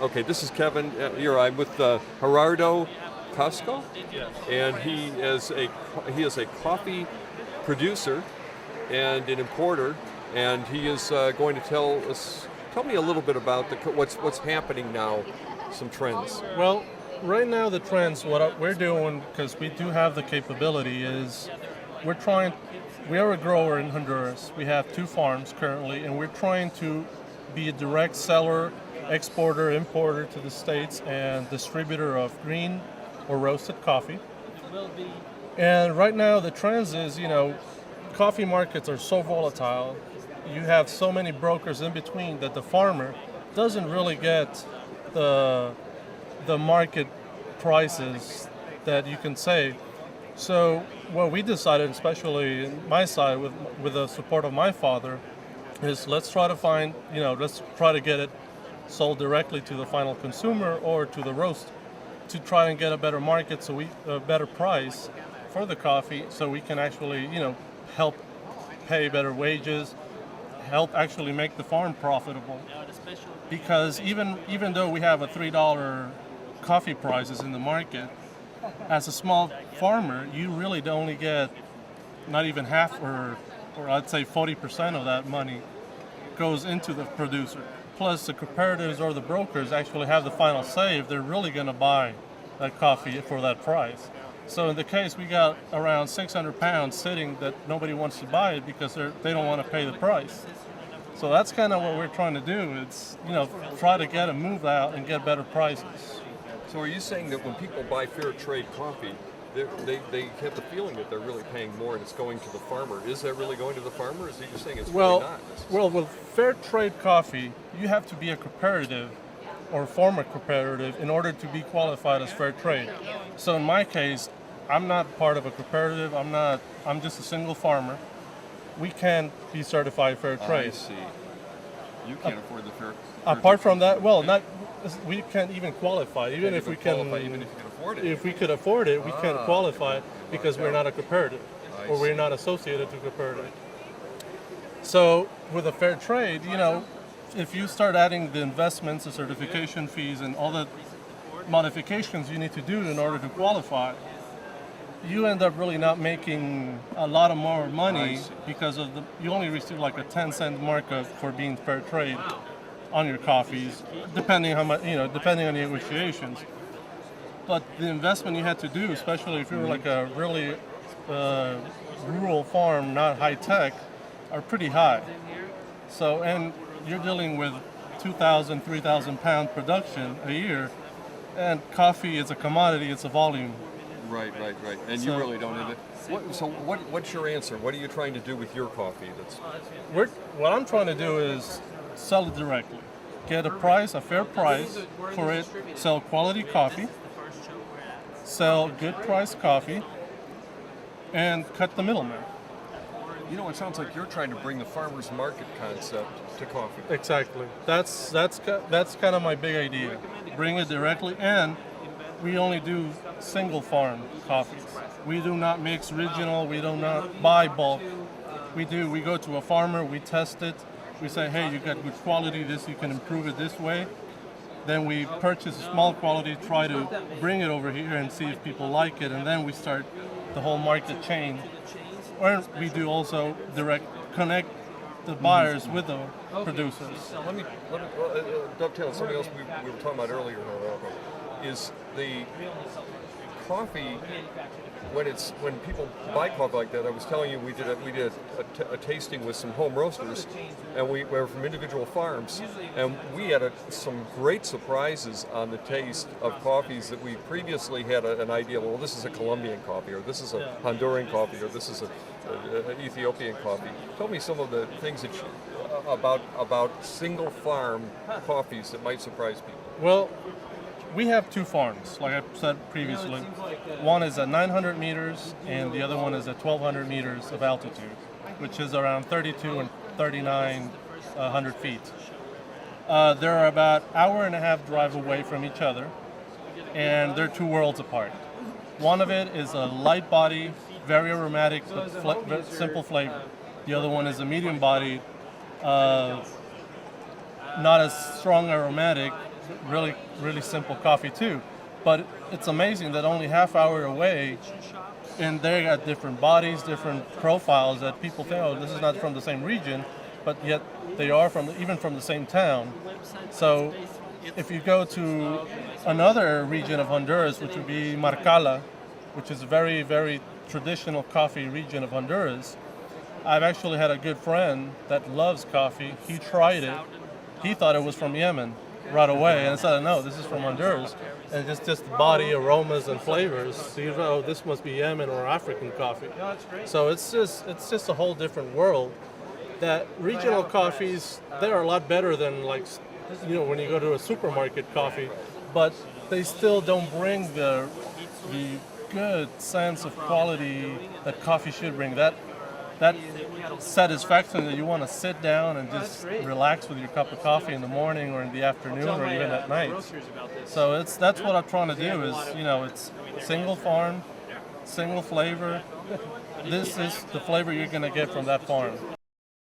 Okay, this is Kevin. Here I'm with Gerardo Casco, and he is a coffee producer and an importer, and he is going to tell me a little bit about what's happening now, some trends. Well, right now the trends, what we're doing, because we do have the capability, is we are a grower in Honduras. We have 2 farms currently, and we're trying to be a direct seller, exporter, importer to the States, and distributor of green or roasted coffee. And right now the trends is, coffee markets are so volatile. You have so many brokers in between that the farmer doesn't really get the market prices that you can say. So what we decided, especially in my side with the support of my father, is let's try to get it sold directly to the final consumer or to the roast to try and get a better market, a better price for the coffee, so we can actually, help pay better wages, help actually make the farm profitable. Because even though we have a $3 coffee prices in the market, as a small farmer, you really only get not even half, or I'd say 40% of that money goes into the producer. Plus the cooperatives or the brokers actually have the final say if they're really going to buy that coffee for that price. So in the case, we got around 600 pounds sitting that nobody wants to buy it because they don't want to pay the price. So that's kind of what we're trying to do. It's, try to get a move out and get better prices. So are you saying that when people buy fair trade coffee, they have the feeling that they're really paying more and it's going to the farmer? Is that really going to the farmer, or is he just saying it's really not? Well, with fair trade coffee, you have to be a cooperative or form a cooperative in order to be qualified as fair trade. So in my case, I'm not part of a cooperative. I'm just a single farmer. We can't be certified fair trade. I see. You can't afford the fair. Apart from that, we can't even qualify. Even if you can afford it. If we could afford it, we can't qualify because we're not a cooperative, or we're not associated to cooperative. So with a fair trade, if you start adding the investments, the certification fees, and all the modifications you need to do in order to qualify, you end up really not making a lot of more money because you only receive like a 10-cent markup for being fair trade on your coffees, depending how much, depending on the negotiations. But the investment you had to do, especially if you were like a really rural farm, not high tech, are pretty high. So, and you're dealing with 2,000, 3,000 pound production a year, and coffee is a commodity, it's a volume. Right. And you really don't have it. What's your answer? What are you trying to do with your coffee? What I'm trying to do is sell it directly. Get a fair price for it, sell quality coffee, sell good priced coffee, and cut the middleman. It sounds like you're trying to bring the farmer's market concept to coffee. Exactly. That's kind of my big idea. Bring it directly, and we only do single farm coffees. We do not mix regional, we do not buy bulk. We go to a farmer, we test it, we say, hey, you got good quality, you can improve it this way. Then we purchase a small quality, try to bring it over here and see if people like it, and then we start the whole market chain. Or we do also direct connect the buyers with the producers. Let me dovetail on something else we were talking about earlier, is the coffee, when people buy coffee like that. I was telling you we did a tasting with some home roasters, and we were from individual farms, and we had some great surprises on the taste of coffees that we previously had an idea. Well, this is a Colombian coffee, or this is a Honduran coffee, or this is an Ethiopian coffee. Tell me some of the things about single farm coffees that might surprise people. Well, we have 2 farms, like I said previously. One is at 900 meters, and the other one is at 1,200 meters of altitude, which is around 32 and 3,900 feet. They're about hour and a half drive away from each other, and they're 2 worlds apart. One of it is a light body, very aromatic, but simple flavor. The other one is a medium body, not as strong aromatic, really, really simple coffee too. But it's amazing that only half hour away, and they got different bodies, different profiles that people think, oh, this is not from the same region, but yet they are even from the same town. So if you go to another region of Honduras, which would be Marcala, which is a very, very traditional coffee region of Honduras, I've actually had a good friend that loves coffee. He tried it. He thought it was from Yemen right away, and I said, no, this is from Honduras. And just the body, aromas, and flavors. So you know, oh, this must be Yemen or African coffee. So it's just a whole different world. That regional coffees, they are a lot better than when you go to a supermarket coffee, but they still don't bring the good sense of quality that coffee should bring. That satisfaction that you want to sit down and just relax with your cup of coffee in the morning or in the afternoon or even at night. So that's what I'm trying to do is, it's single farm, single flavor. This is the flavor you're going to get from that farm.